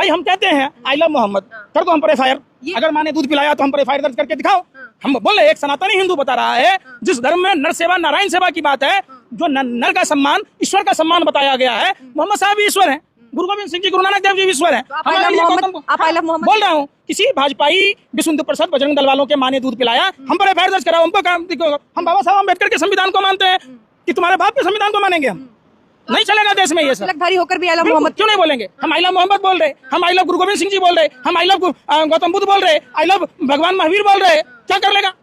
भाई हम कहते हैं आई लव मोहम्मद, कर दो हम पर एफआईआर। अगर माँ ने दूध पिलाया तो हम पर एफआईआर दर्ज करके दिखाओ। हम बोले एक सनातनी हिंदू बता रहा है जिस धर्म में नर सेवा नारायण सेवा की बात है, जो नर का सम्मान ईश्वर का सम्मान बताया गया है, मोहम्मद साहब भी ईश्वर है, गुरु गोविंद सिंह जी गुरु नानक देव जी ईश्वर है। बोल रहा हूँ किसी भाजपाई विश्व हिंदू परिषद बजरंग दल वालों के माँ ने दूध पिलाया, हम पर एफआईआर दर्ज कराओ, हमको हम बाबा साहब अम्बेडकर के संविधान को मानते हैं कि तुम्हारे बाप के संविधान को मानेंगे हम? नहीं चलेगा देश में ये सब। तिलकधारी होकर भी आई लव मोहम्मद क्यों नहीं बोलेंगे? हम आई लव मोहम्मद बोल रहे, हम आई लव गुरु गोविंद सिंह जी बोल रहे, हम आई लव गौतम बुद्ध बोल रहे, आई लव भगवान महावीर बोल रहे, क्या कर लेगा?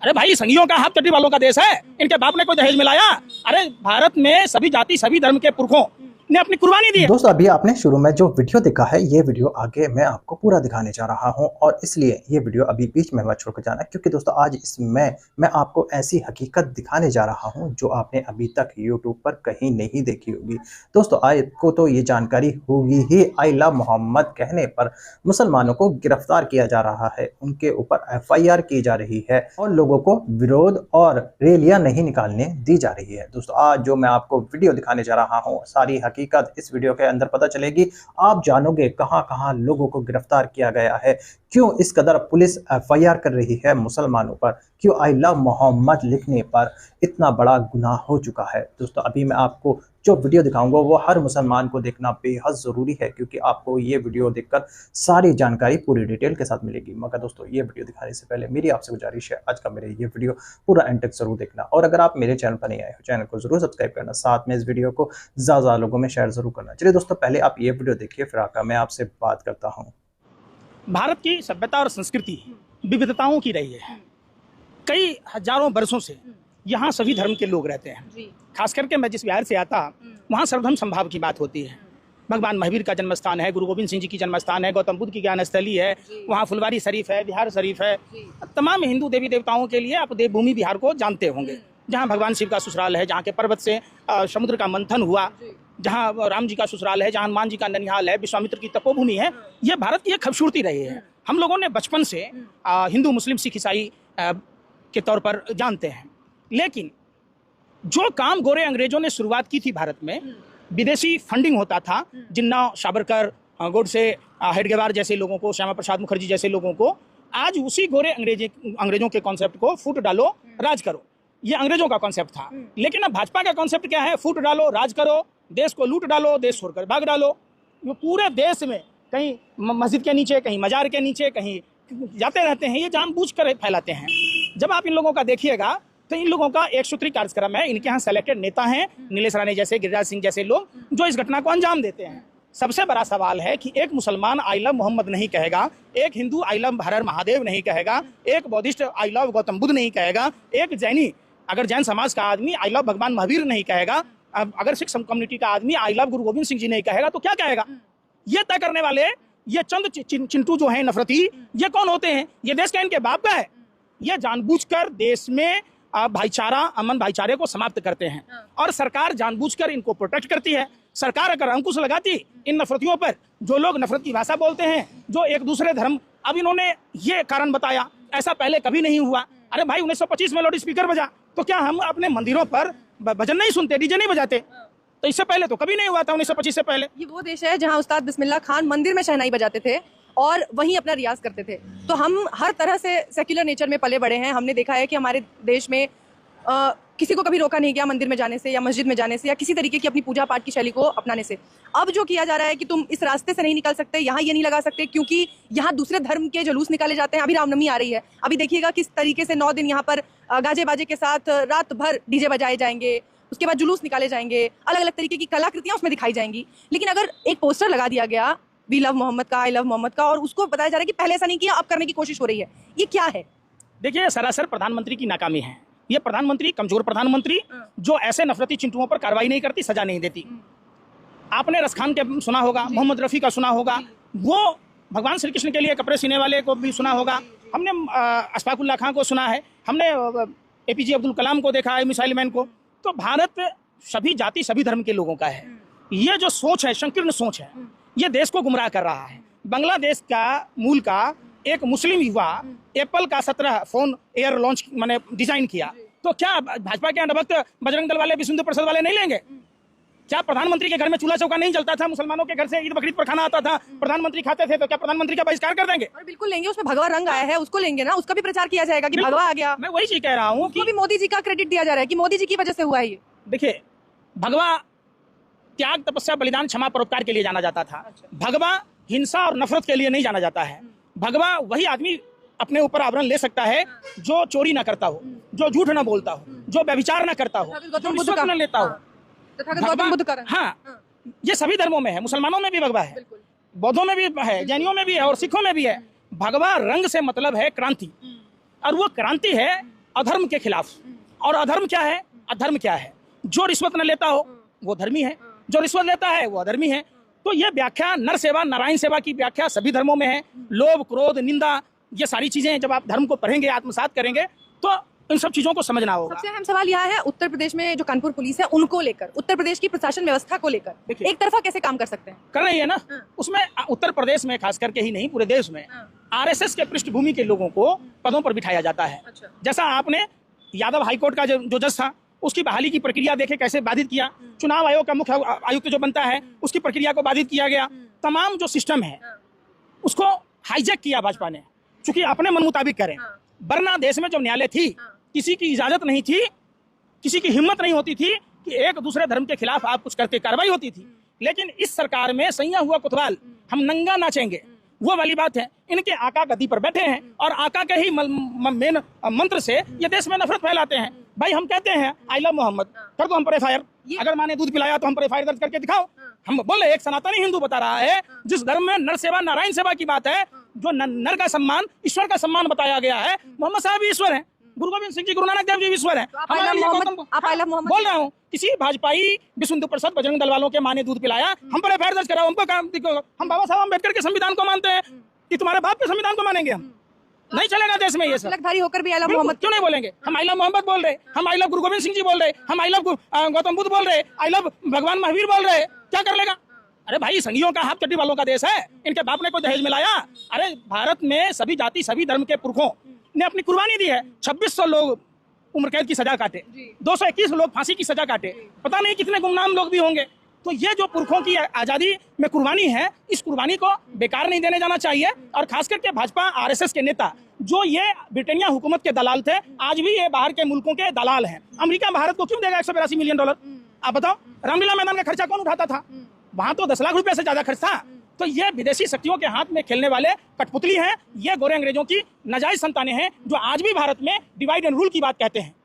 अरे भाई संघियों का हाथ चट्टी वालों का देश है, इनके बाप ने कोई दहेज मिलाया? अरे भारत में सभी जाति सभी धर्म के पुरखों ने अपनी कुर्बानी दी है। दोस्तों अभी आपने शुरू में जो वीडियो देखा है, ये वीडियो आगे मैं आपको पूरा दिखाने जा रहा हूं और इसलिए ये वीडियो अभी बीच में मत छोड़कर जाना, क्योंकि दोस्तों आज इसमें मैं आपको ऐसी हकीकत दिखाने जा रहा हूं जो आपने अभी तक यूट्यूब पर कहीं नहीं देखी होगी। दोस्तों आपको तो ये जानकारी होगी ही, आई लव मोहम्मद कहने पर मुसलमानों को गिरफ्तार किया जा रहा है, उनके ऊपर एफआईआर की जा रही है और लोगों को विरोध और रैलियां नहीं निकालने दी जा रही है। दोस्तों आज जो मैं आपको वीडियो दिखाने जा रहा हूँ, सारी हकीकत इस वीडियो के अंदर पता चलेगी। आप जानोगे कहां कहां लोगों को गिरफ्तार किया गया है, क्यों इस कदर पुलिस एफआईआर कर रही है मुसलमानों पर, क्यों आई लव मोहम्मद लिखने पर इतना बड़ा गुनाह हो चुका है। दोस्तों अभी मैं आपको जो वीडियो दिखाऊंगा वो हर मुसलमान को देखना बेहद ज़रूरी है, क्योंकि आपको ये वीडियो देखकर सारी जानकारी पूरी डिटेल के साथ मिलेगी। मगर दोस्तों ये वीडियो दिखाने से पहले मेरी आपसे गुजारिश है, आज का मेरे ये वीडियो पूरा एंड तक जरूर देखना, और अगर आप मेरे चैनल पर नहीं आए हो चैनल को जरूर सब्सक्राइब करना, साथ में इस वीडियो को ज़्यादा लोगों में शेयर जरूर करना। चलिए दोस्तों पहले आप ये वीडियो देखिए, फिर आकर मैं आपसे बात करता हूँ। भारत की सभ्यता और संस्कृति विविधताओं की रही है, कई हजारों वर्षों से यहाँ सभी धर्म के लोग रहते हैं। खास करके मैं जिस बिहार से आता वहाँ सर्वधर्म संभाव की बात होती है। भगवान महावीर का जन्म स्थान है, गुरु गोविंद सिंह जी की जन्म स्थान है, गौतम बुद्ध की ज्ञान स्थली है, वहाँ फुलवारी शरीफ है, बिहार शरीफ है। तमाम हिंदू देवी देवताओं के लिए आप देवभूमि बिहार को जानते होंगे, जहाँ भगवान शिव का ससुराल है, जहाँ के पर्वत से समुद्र का मंथन हुआ, जहाँ राम जी का ससुराल है, जहाँ हनुमान जी का ननिहाल है, विश्वामित्र की तपोभूमि है। ये भारत की एक खूबसूरती रही है। हम लोगों ने बचपन से हिंदू मुस्लिम सिख ईसाई के तौर पर जानते हैं, लेकिन जो काम गोरे अंग्रेजों ने शुरुआत की थी भारत में, विदेशी फंडिंग होता था, जिन्ना सावरकर गोडसे हेडगेवार जैसे लोगों को, श्यामा प्रसाद मुखर्जी जैसे लोगों को, आज उसी गोरे अंग्रेजों के कॉन्सेप्ट को फूट डालो राज करो, ये अंग्रेजों का कॉन्सेप्ट था। लेकिन अब भाजपा का कॉन्सेप्ट क्या है? फूट डालो राज करो, देश को लूट डालो, देश छोड़कर भाग डालो। वो पूरे देश में कहीं मस्जिद के नीचे, कहीं मजार के नीचे, कहीं जाते रहते हैं, ये जानबूझकर फैलाते हैं। जब आप इन लोगों का देखिएगा तो इन लोगों का एक सूत्री कार्यक्रम है। इनके यहाँ सेलेक्टेड नेता हैं, नीलेश राणे जैसे, गिरिराज सिंह जैसे लोग, जो इस घटना को अंजाम देते हैं। सबसे बड़ा सवाल है कि एक मुसलमान आई लव मोहम्मद नहीं कहेगा, एक हिंदू आई लव हर हर महादेव नहीं कहेगा, एक Buddhist I love Gautam Buddha नहीं कहेगा, एक जैनी अगर जैन समाज का आदमी आई लव भगवान महावीर नहीं कहेगा, अगर सिख कम्युनिटी का आदमी आई लव गुरु गोविंद सिंह जी नहीं कहेगा तो क्या कहेगा? ये तय करने वाले ये चंद चिंटू जो हैं नफरती, ये कौन होते हैं? ये देश का इनके बाप का है। ये जानबूझकर देश में भाईचारा, अमन भाईचारे को समाप्त करते हैं और सरकार जानबूझकर इनको प्रोटेक्ट करती है। सरकार अगर अंकुश लगाती इन नफरतियों पर, जो लोग नफरती भाषा बोलते हैं, जो एक दूसरे धर्म, अब इन्होंने ये कारण बताया, ऐसा पहले कभी नहीं हुआ। अरे भाई 1925 में लाउड स्पीकर बजा तो क्या हम अपने मंदिरों पर भजन नहीं सुनते, डीजे नहीं बजाते? तो इससे पहले तो कभी नहीं हुआ था, 1925 से पहले। ये वो देश है जहाँ उस्ताद बिस्मिल्लाह खान मंदिर में शहनाई बजाते थे और वहीं अपना रियाज करते थे। तो हम हर तरह से सेक्युलर नेचर में पले बड़े हैं। हमने देखा है कि हमारे देश में किसी को कभी रोका नहीं गया मंदिर में जाने से या मस्जिद में जाने से या किसी तरीके की अपनी पूजा पाठ की शैली को अपनाने से। अब जो किया जा रहा है कि तुम इस रास्ते से नहीं निकल सकते, यहाँ ये नहीं लगा सकते, क्योंकि यहाँ दूसरे धर्म के जुलूस निकाले जाते हैं। अभी रामनवमी आ रही है, अभी देखिएगा किस तरीके से 9 दिन यहाँ पर गाजे बाजे के साथ रात भर डीजे बजाए जाएंगे, उसके बाद जुलूस निकाले जाएंगे, अलग अलग तरीके की कलाकृतियाँ उसमें दिखाई जाएंगी। लेकिन अगर एक पोस्टर लगा दिया गया वी लव मोहम्मद का, आई लव मोहम्मद का, और उसको बताया जा रहा है कि पहले ऐसा नहीं किया, अब करने की कोशिश हो रही है, ये क्या है? देखिए सरासर प्रधानमंत्री की नाकामी है। ये प्रधानमंत्री, कमजोर प्रधानमंत्री, जो ऐसे नफरती चिंटुओं पर कार्रवाई नहीं करती, सजा नहीं देती। आपने रसखान के सुना होगा, मोहम्मद रफ़ी का सुना होगा, वो भगवान श्री कृष्ण के लिए कपड़े सीने वाले को भी सुना होगा। हमने अशफाकुल्लाह खां को सुना है, हमने APJ अब्दुल कलाम को देखा है, मिसाइल मैन को। तो भारत सभी जाति सभी धर्म के लोगों का है। ये जो सोच है, संकीर्ण सोच है, ये देश को गुमराह कर रहा है। बांग्लादेश का मूल का एक मुस्लिम युवा एप्पल का 17 फोन एयर लॉन्च मैंने डिजाइन किया, तो क्या भाजपा के अंडरभक्त बजरंग दल वाले, विश्व हिंदू परिषद वाले नहीं लेंगे? क्या प्रधानमंत्री के घर में चूल्हा चौका नहीं जलता था? मुसलमानों के घर से ईद बकरीद पर खाना आता था, प्रधानमंत्री खाते थे, तो क्या प्रधानमंत्री का बहिष्कार कर देंगे? और बिल्कुल लेंगे, उसमें भगवा रंग आया है, उसको लेंगे ना, उसका भी प्रचार किया जाएगा कि भगवा आ गया। मैं वही चीज कह रहा हूँ कि भी मोदी जी का क्रेडिट दिया जा रहा है कि मोदी जी की वजह से हुआ है ये। देखिए, भगवा त्याग, तपस्या, बलिदान, क्षमा, परोपकार के लिए जाना जाता था। भगवा हिंसा और नफरत के लिए नहीं जाना जाता है। भगवा वही आदमी अपने ऊपर आवरण ले सकता है जो चोरी ना करता हो, जो झूठ ना बोलता हो, जो व्यभिचार ना करता हो, जो रिश्वत न लेता हो। गौतम बुद्ध का हाँ, ये सभी धर्मों में है। मुसलमानों में भी भगवा है, बौद्धों में भी है, जैनियों में भी है और सिखों में भी है। भगवा रंग से मतलब है क्रांति, और वो क्रांति है अधर्म के खिलाफ। और अधर्म क्या है? अधर्म क्या है? जो रिश्वत न लेता हो वो धर्मी है, जो रिश्वत लेता है वो अधर्मी है। तो ये व्याख्या नर सेवा नारायण सेवा की व्याख्या सभी धर्मों में है। लोभ, क्रोध, निंदा, ये सारी चीजें जब आप धर्म को पढ़ेंगे, आत्मसात करेंगे, तो इन सब चीजों को समझना होगा। सबसे अहम सवाल यह है, उत्तर प्रदेश में जो कानपुर पुलिस है उनको लेकर, उत्तर प्रदेश की प्रशासन व्यवस्था को लेकर एक तरफा कैसे काम कर सकते हैं? कर रही है ना। उसमें उत्तर प्रदेश में खास करके ही नहीं, पूरे देश में आरएसएस के पृष्ठभूमि के लोगों को पदों पर बिठाया जाता है। जैसा आपने यादव हाईकोर्ट का जो जज था, उसकी बहाली की प्रक्रिया देखे कैसे बाधित किया। चुनाव आयोग का मुख्य आयुक्त जो बनता है, उसकी प्रक्रिया को बाधित किया गया। तमाम जो सिस्टम है उसको हाईजैक किया भाजपा ने, चूंकि अपने मन मुताबिक करें। वरना देश में जब न्यायालय थी, किसी की इजाजत नहीं थी, किसी की हिम्मत नहीं होती थी कि एक दूसरे धर्म के खिलाफ आप कुछ करके कार्रवाई होती थी। लेकिन इस सरकार में सैया हुआ कोतवाल, हम नंगा नाचेंगे, वो वाली बात है। इनके आका गद्दी पर बैठे हैं और आका के ही मेन मंत्र से ये देश में नफरत फैलाते हैं। भाई हम कहते हैं आई लव मोहम्मद, कर दो हम पर एफआईआर। अगर माँ ने दूध पिलाया तो हम पर एफआईआर दर्ज करके दिखाओ। हम बोले एक सनातनी हिंदू बता रहा है, जिस धर्म में नर सेवा नारायण सेवा की बात है, जो नर का सम्मान ईश्वर का सम्मान बताया गया है। मोहम्मद साहब भी ईश्वर है, गुरु गोविंद सिंह जी, गुरु नानक देव जी ईश्वर है। बोल रहा हूँ, किसी भाजपाई विश्व हिंदू परिषद बजरंग दल वालों के माँ ने दूध पिलाया, हम पर एफआईआर दर्ज कराओ, हमको काम। हम बाबा साहब अम्बेडकर के संविधान को मानते हैं कि तुम्हारे बाप के संविधान को मानेंगे हम? नहीं चलेगा देश में ये सब। तिलकधारी होकर भी आई लव मोहम्मद क्यों नहीं बोलेंगे? हम आई लव मोहम्मद बोल रहे, हम आई लव गुरु गोविंद सिंह जी बोल रहे, हम आई लव गौतम बुद्ध बोल रहे, आई लव भगवान महावीर बोल रहे। क्या कर लेगा? अरे भाई, संघियों का हाथ चड्डी वालों का देश है। इनके बाप ने कोई दहेज में लाया? अरे भारत में सभी जाति सभी धर्म के पुरखों ने अपनी कुर्बानी दी है। 2600 लोग उम्र कैद की सजा काटे, 221 लोग फांसी की सजा काटे, पता नहीं कितने गुमनाम लोग भी होंगे। तो ये जो पुरखों की आजादी में कुर्बानी है, इस कुर्बानी को बेकार नहीं देने जाना चाहिए। और खास करके भाजपा आरएसएस के नेता, जो ये ब्रिटेनिया हुकूमत के दलाल थे, आज भी ये बाहर के मुल्कों के दलाल हैं। अमेरिका भारत को क्यों देगा $182 मिलियन? आप बताओ, रामलीला मैदान का खर्चा कौन उठाता था? वहां तो 10 लाख रुपए से ज्यादा खर्च था। तो ये विदेशी शक्तियों के हाथ में खेलने वाले कठपुतली हैं। ये गोरे अंग्रेजों की नाजायज संतानें हैं, जो आज भी भारत में डिवाइड एंड रूल की बात कहते हैं,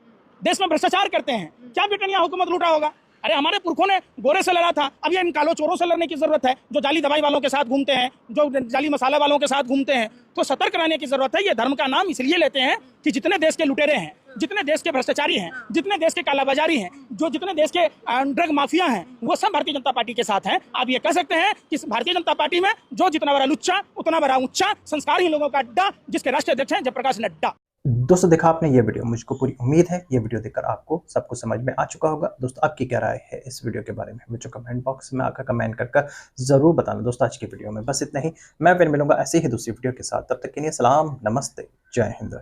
देश में भ्रष्टाचार करते हैं। क्या ब्रिटेनिया हुकूमत लूटा होगा? अरे हमारे पुरखों ने गोरे से लड़ा था, अब ये इन कालो चोरों से लड़ने की जरूरत है, जो जाली दवाई वालों के साथ घूमते हैं, जो जाली मसाला वालों के साथ घूमते हैं। तो सतर्क रहने की जरूरत है। ये धर्म का नाम इसलिए लेते हैं कि जितने देश के लुटेरे हैं, जितने देश के भ्रष्टाचारी हैं, जितने देश के कालाबाजारी हैं, जो जितने देश के ड्रग माफिया हैं, वो सब भारतीय जनता पार्टी के साथ हैं। आप ये कह सकते हैं कि भारतीय जनता पार्टी में जो जितना बड़ा लुच्चा उतना बड़ा ऊंचा संस्कारहीन लोगों का अड्डा, जिसके राष्ट्रीय अध्यक्ष हैं जयप्रकाश नड्डा। दोस्तों, देखा आपने ये वीडियो, मुझको पूरी उम्मीद है ये वीडियो देखकर आपको सब कुछ समझ में आ चुका होगा। दोस्तों, आपकी क्या राय है इस वीडियो के बारे में मुझे कमेंट बॉक्स में आकर कमेंट कर जरूर बताना। दोस्तों, आज की वीडियो में बस इतना ही। मैं फिर मिलूंगा ऐसे ही दूसरी वीडियो के साथ। तब तक के लिए सलाम, नमस्ते, जय हिंद।